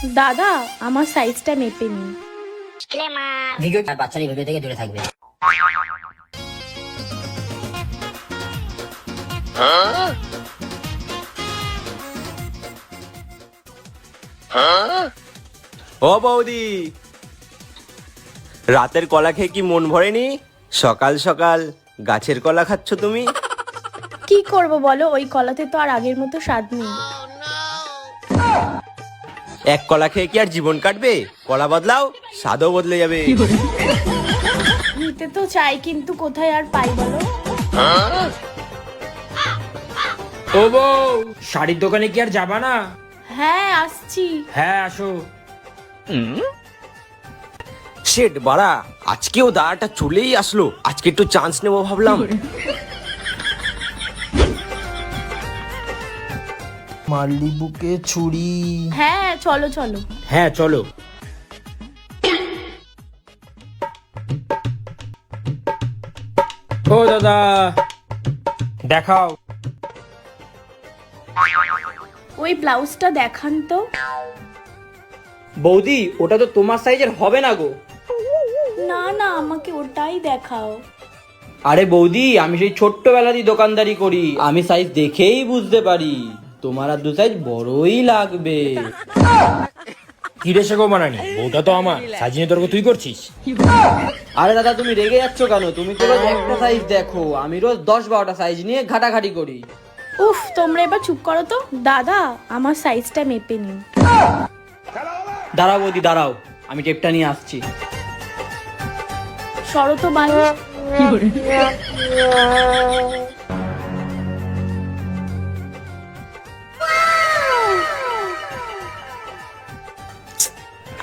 দাদা আমার সাইজটা মেপে নিন। ভিডিও বাচ্চারা ভিডিও থেকে দূরে থাকবে। ও বৌদি, রাতের কলা খেয়ে কি মন ভরেনি? সকাল সকাল গাছের কলা খাচ্ছ তুমি? কি করব বলো, ওই কলাতে তো আর আগের মতো স্বাদ নেই। এক কলা খেয়ে কি আর জীবন কাটবে? কলা বদলাও, স্বাদও বদলে যাবে। নিতে তো চাই কিন্তু কোথায় আর পাই বলো। ও বউ, শাড়ির দোকানে কি আর যাবা না? হ্যাঁ আসছি। হ্যাঁ আসো। শেট বাড়া, আজকেও দাঁড়াটা চলেই আসলো। আজকে একটু চান্স নেবো ভাবলাম। মারলি বুকে ছুরি। হ্যাঁ চলো চলো। হ্যাঁ চলো। ও দাদা দেখাও। ওই ব্লাউজটা দেখান তো। বৌদি, ওটা তো তোমার সাইজের হবে না গো। না না, আমাকে ওটাই দেখাও। আরে বৌদি, আমি সেই ছোট্টবেলারই দোকানদারি করি, আমি সাইজ দেখেই বুঝতে পারি। তোমার আর দু সাইজ বড়ই লাগবে। কিরে শেখো মানানি, বউটা তো আমার, সাইজ নিয়ে তর্ক তুই করছিস? আরে দাদা, তুমি রেগে যাচ্ছ কেন? তুমি তো রোজ একটা সাইজ দেখো, আমি রোজ 10-12টা সাইজ নিয়ে ঘাটাঘাটি করি। উফ, তোমরা এবার চুপ করো তো। দাদা আমার সাইজটা মেপে নিন। দাঁড়াও বৌদি দাঁড়াও, আমি টেপটা নিয়ে আসছি। সরো তো বাড়ি।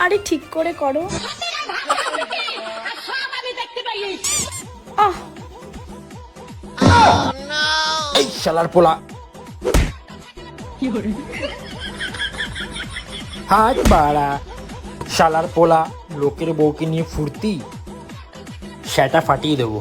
আরে ঠিক করে করো। আহ, এই শালার পোলা, হাত বাড়া। শালার পোলা, লোকের বউকে নিয়ে ফুর্তি, সেটা ফাটিয়ে দেবো।